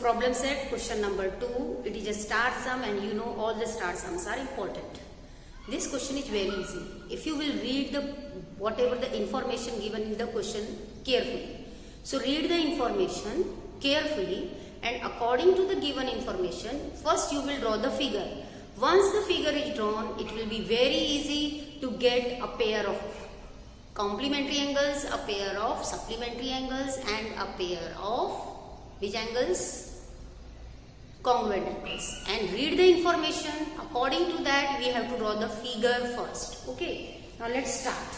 problem set question number 2. It is a star sum and you know all the star sums are important. This question is very easy. If you will read the whatever the information given in the question carefully. So read the information carefully and according to the given information, first you will draw the figure. Once the figure is drawn, it will be very easy to get a pair of complementary angles, a pair of supplementary angles and a pair of which angles? Congruent angles. And read the information. According to that, we have to draw the figure first. Okay. Now let's start.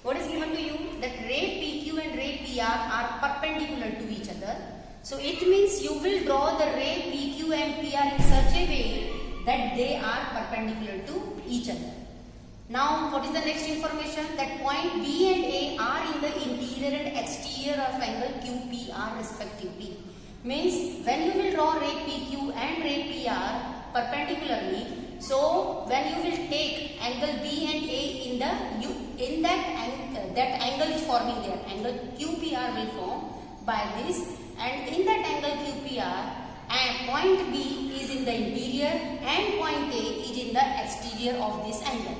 What is given to you? That ray PQ and ray PR are perpendicular to each other. So it means you will draw the ray PQ and PR in such a way that they are perpendicular to each other. Now what is the next information? That point B and A are in the interior and exterior of angle QPR respectively. Means when you will draw ray PQ and ray PR perpendicularly, so when you will take angle B and A in that angle is forming there. Angle QPR will form by this, and in that angle QPR, and point B is in the interior and point A is in the exterior of this angle.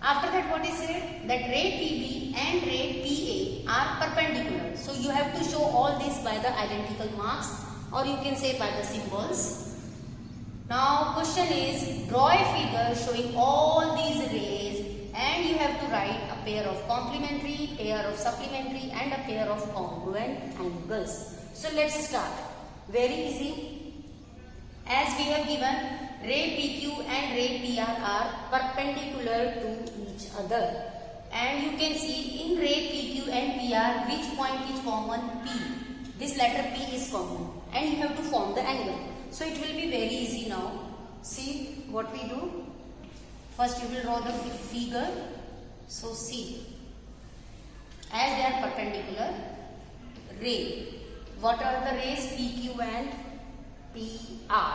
After that, what is said? That ray PB and ray PA are perpendicular. So you have to show all this by the identical marks, or you can say by the symbols. Now question is, draw a figure showing all these rays and you have to write a pair of complementary, pair of supplementary and a pair of congruent angles. So let's start. Very easy. As we have given, ray PQ and ray PR are perpendicular to each other. And you can see in ray PQ and PR which point is common? P. This letter P is common. And you have to form the angle. So it will be very easy now. See what we do. First you will draw the figure. So see. As they are perpendicular, ray. What are the rays? PQ and PR.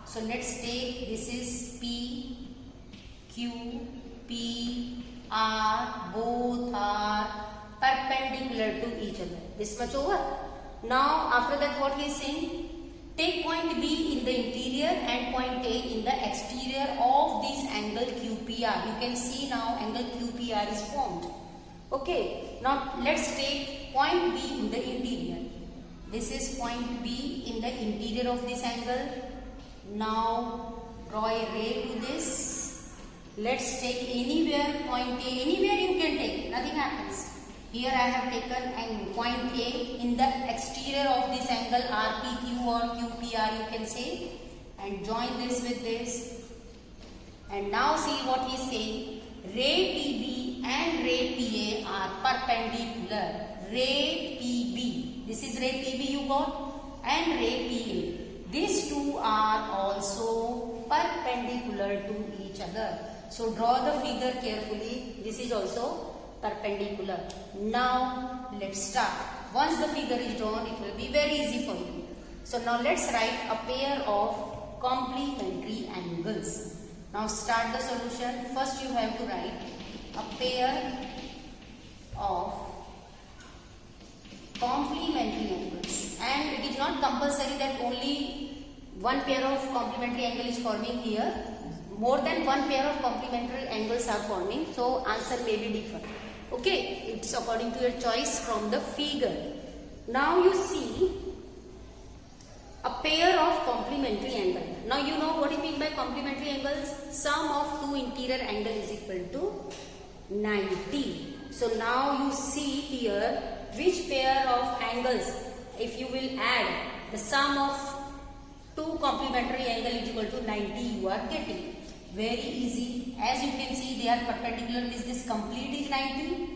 So let's take this is P, Q, P, R, both are perpendicular to each other. This much over. Now after that what he is saying? Take point B in the interior and point A in the exterior of this angle QPR. You can see now angle QPR is formed. Okay. Now let's take point B in the interior. This is point B in the interior of this angle. Now draw a ray to this. Let's take anywhere point A. Anywhere you can take. Nothing happens. Here I have taken point A in the exterior of this angle RPQ or QPR you can say. And join this with this. And now see what he is saying. Ray PB and ray PA are perpendicular. Ray PB. This is ray PB you got. And ray PA. These two are also perpendicular to each other. So draw the figure carefully. This is also perpendicular. Now let's start. Once the figure is drawn, it will be very easy for you. So now let's write a pair of complementary angles. Now start the solution. First you have to write a pair of complementary angles, and it is not compulsory that only one pair of complementary angle is forming here. More than one pair of complementary angles are forming, so answer may be different. Okay, it's according to your choice from the figure. Now you see a pair of complementary angles. Now you know what is meant by complementary angles. Sum of two interior angle is equal to 90. So now you see here which pair of angles, if you will add the sum of two complementary angle is equal to 90 you are getting. Very easy. As you can see they are perpendicular. Is this complete is 90?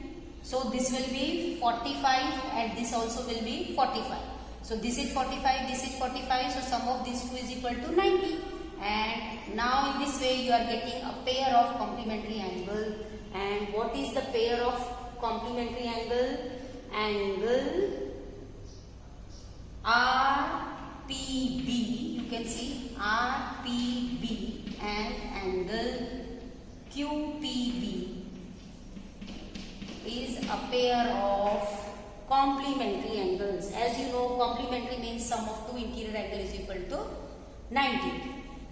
So this will be 45 and this also will be 45. So this is 45, this is 45. So sum of these two is equal to 90. And now in this way you are getting a pair of complementary angle. And what is the pair of complementary angle? Angle RPB. You can see RPB and angle QPB is a pair of complementary angles. As you know, complementary means sum sum of two interior angle is equal to 90.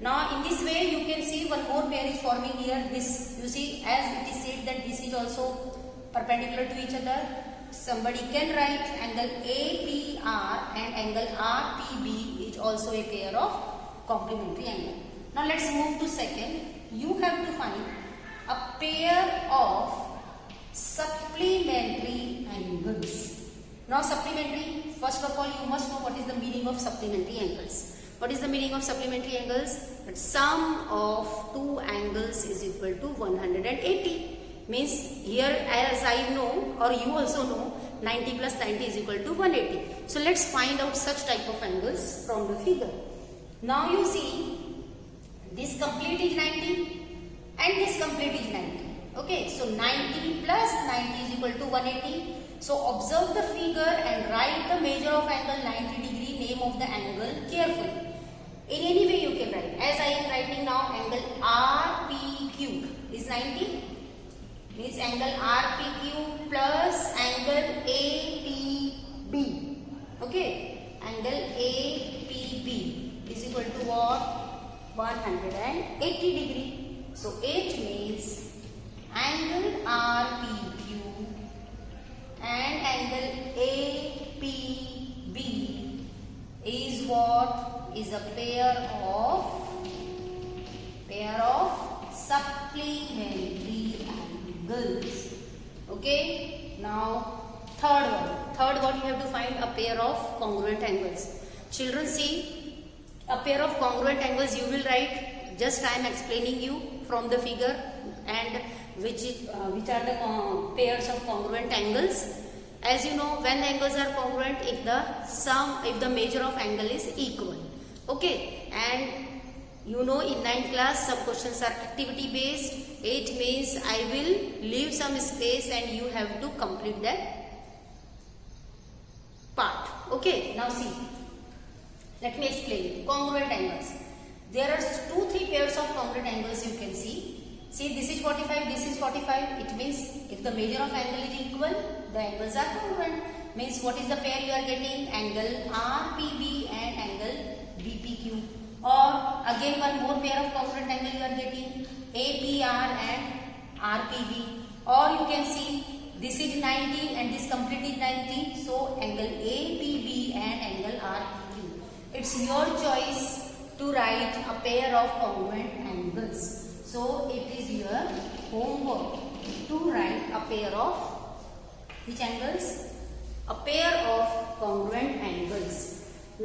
Now in this way you can see one more pair is forming here. This, you see, as it is said that this is also perpendicular to each other. Somebody can write angle APR and angle RPB is also a pair of complementary angle. Now let's move to second. You have to find a pair of supplementary angles. Now supplementary, first of all you must know what is the meaning of supplementary angles. What is the meaning of supplementary angles? That sum of two angles is equal to 180. Means here, as I know or you also know, 90 plus 90 is equal to 180. So let's find out such type of angles from the figure. Now you see, this complete is 90 and this complete is 90. Okay, so 90 plus 90 is equal to 180. So observe the figure and write the measure of angle 90 degree, name of the angle carefully. In any way you can write. As I am writing now, angle RPQ is 90. Means angle RPQ plus angle APB. Okay, angle APB is equal to what? 180 degree. So it means angle RPQ and angle APB is what? Is a pair of supplementary angles. Okay. Now third one you have to find a pair of congruent angles. Children, see, a pair of congruent angles you will write. Just I am explaining you from the figure and which are the pairs of congruent angles. As you know, when angles are congruent, if the measure of angle is equal. Okay, and you know in 9th class some questions are activity based. It means I will leave some space and you have to complete that part. Okay, now see, let me explain. Congruent angles. There are 2-3 pairs of congruent angles you can see. See, this is 45, this is 45. It means if the measure of angle is equal, the angles are congruent. Means what is the pair you are getting? Angle RPB and angle BPQ. Or again one more pair of congruent angle you are getting, APR and RPB. Or you can see this is 90 and this complete is 90. So angle APB and angle RPQ. It's your choice to write a pair of congruent angles. So it is your homework to write a pair of which angles? A pair of congruent angles.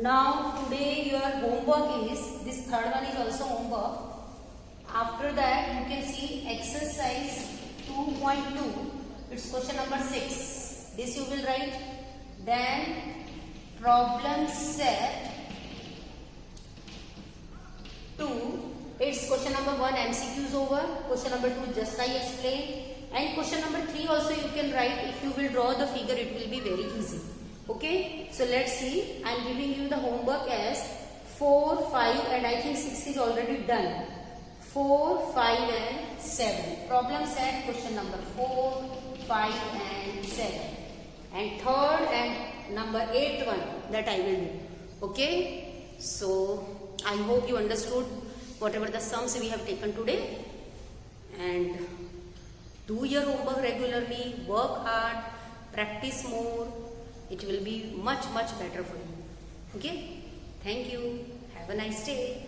Now today your homework is, this third one is also homework. After that you can see exercise 2.2. It's question number 6. This you will write. Then problem set 2. It's question number 1 MCQ is over. Question number 2 just I explained. And question number 3 also you can write. If you will draw the figure, it will be very easy. Okay. So let's see. I am giving you the homework as 4, 5 and I think 6 is already done. 4, 5 and 7. Problem set question number 4, 5 and 7. And third and number 8 one that I will do. Okay. So I hope you understood whatever the sums we have taken today, and do your homework regularly, work hard, practice more. It will be much better for you. Okay. Thank you. Have a nice day.